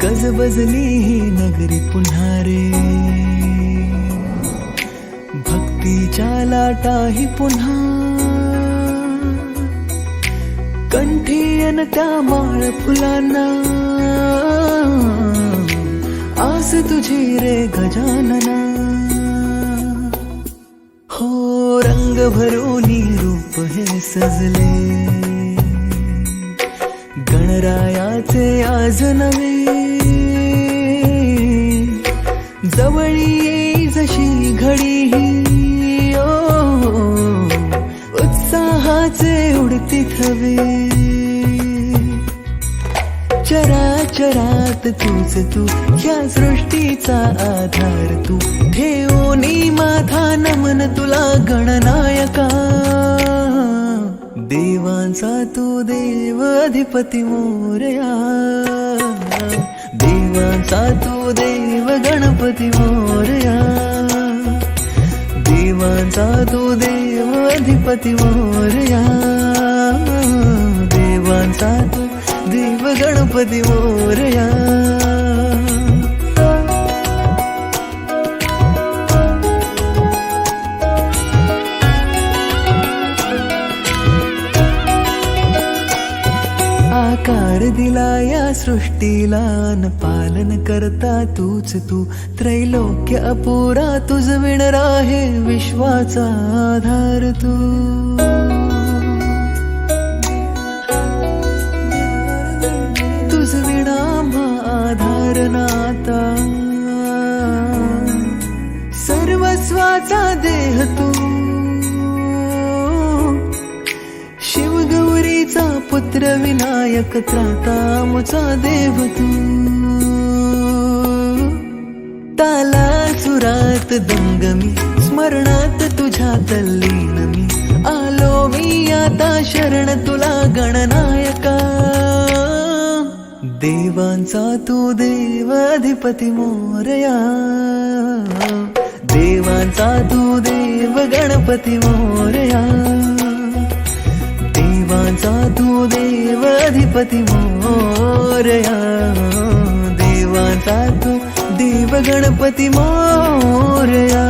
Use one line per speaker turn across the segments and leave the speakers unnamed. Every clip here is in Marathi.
गजबजली ही नगरी पुन्हा रे, भक्तीच्या लाटाही पुन्हा, कंठी अन त्या माळ फुलांना, आस तुझी रे गजानना. हो रंग भरोनी रूप हे सजले, गणरायाचे आज नवे, जवळी येई जशी घडी ही, उत्साहाचे उडती थवे. चराचरात तूच तू, या सृष्टीचा आधार तू, ठेवोनी माझा नमन तुला गणनायका. देवांचा तू देव अधिपती मोरया, देवांचा तू देव गणपती मोरया, देवांचा तू देव अधिपती मोरया, देवांचा तू देव गणपती मोरया. आकार दिला या सृष्टीला न पालन करता तूच तू, त्रैलोक्य अपुरा तुझ विण राहे विश्वाचा आधार तू. तुझ विणा आधार नाता, सर्वस्वाचा देह तू, शिवगौरीचा पुत्र विनायक त्राता मुचा देव तू. ताला सुरात दंगमी, स्मरणात तुझ्या तल्लीन मी, आलो मी आता शरण तुला गणनायका. देवांचा तू देव अधिपती मोरया, देवांचा तू देव गणपती मोरया, देवांचा तू देव अधिपती मोरया, देवांचा तू देव गणपती मोरया.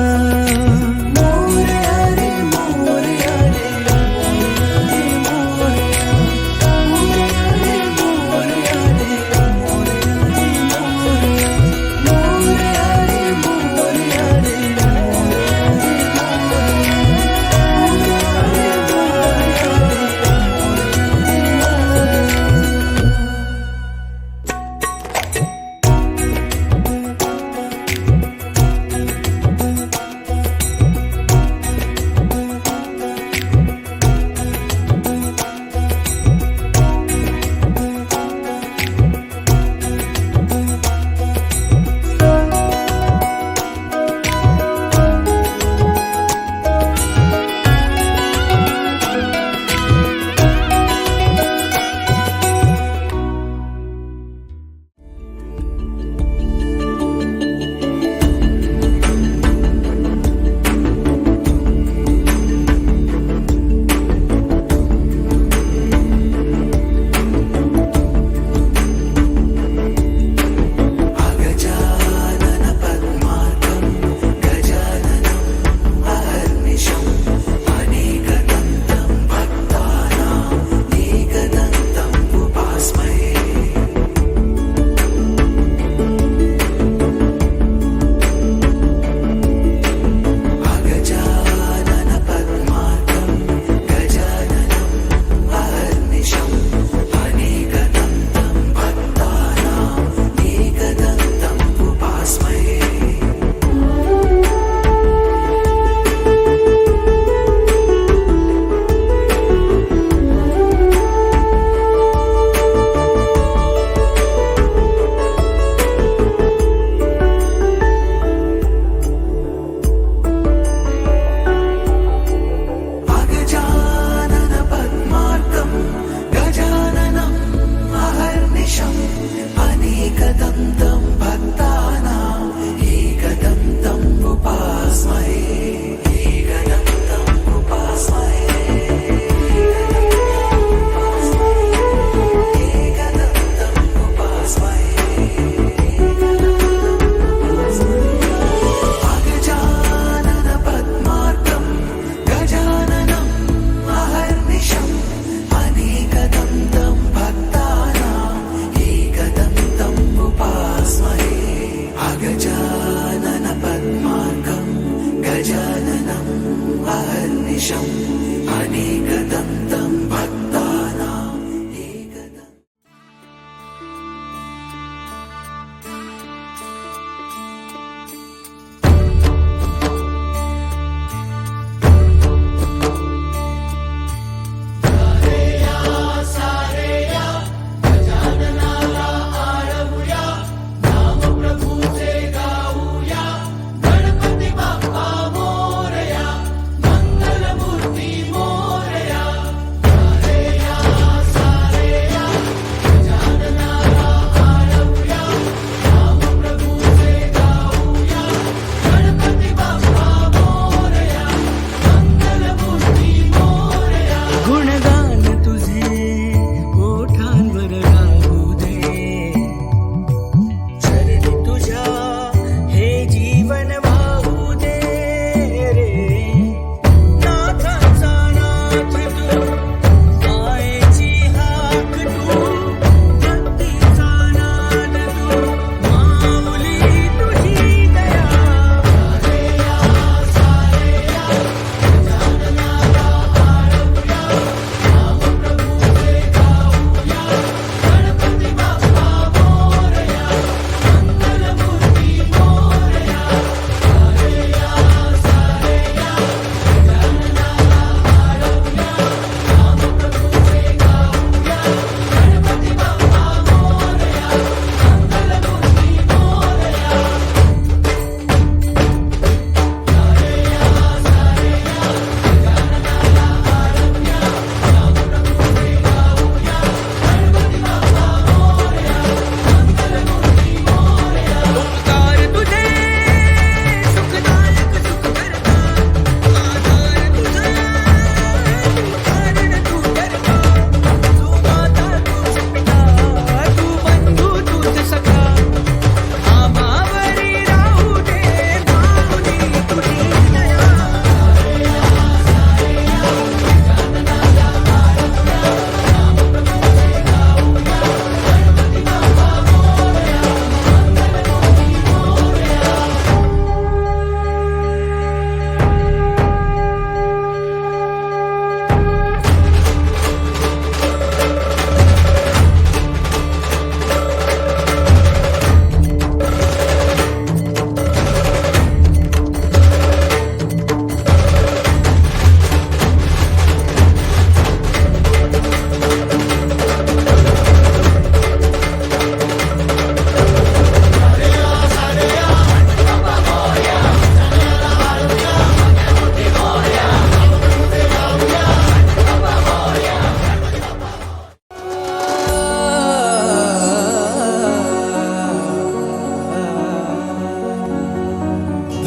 सुरेशम् अनेकदन्तं भक्तानाम् एकदन्तम्।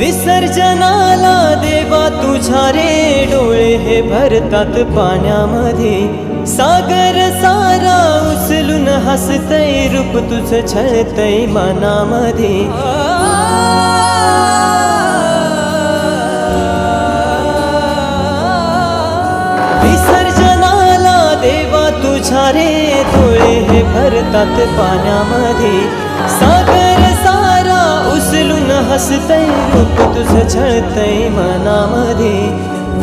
विसर्जनाला देवा तुझ्या रे डोळे हे भरतात पाण्यामध्ये सागर सारा उचलून हसतय रूप तुझं छळतय मनामध्ये विसर्जनाला देवा तुझ्या रे डोळे हे भरतात पाण्यामध्ये सागर सारा उचलून हसतय रूप तुझं छळतय मनामध्ये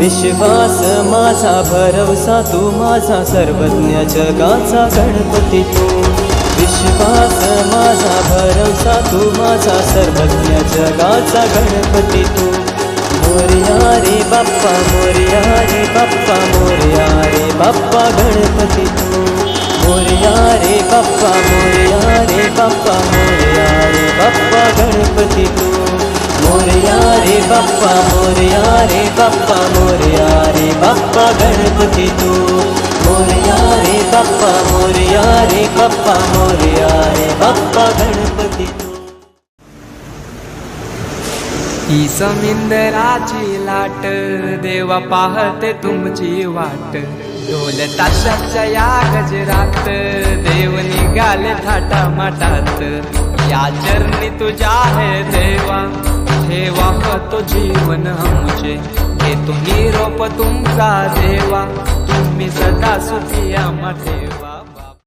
विश्वास माझा भरवसा तू माझा सर्वज्ञ जगाचा गणपती तू विश्वास माझा भरवसा तू माझा सर्वज्ञ जगाचा गणपती तू मोरया रे बाप्पा मोरया रे बाप्पा मोरया रे बाप्पा गणपती तू मोरया रे बाप्पा मोरया रे बाप्पा मोरया रे बाप्पा गणपती तू मोरया रे बाप्पा मोरया रे बाप्पा मोरया रे बाप्पा गणपती तू मोरया रे बाप्पा मोरया रे बाप्पा मोरया रे बाप्पा गणपती तू
ही समिंदराची लाट देवा पाहते तुमची वाट ढोल ताशाच्या या गजरात देव निघाले थाटा माटात या चरणी तुझ्या है देवा ठेवा तो जीवन आमचे हे तुम्ही रोप तुमचा देवा तुम्ही सदा सुखी आम्हा ठेवा।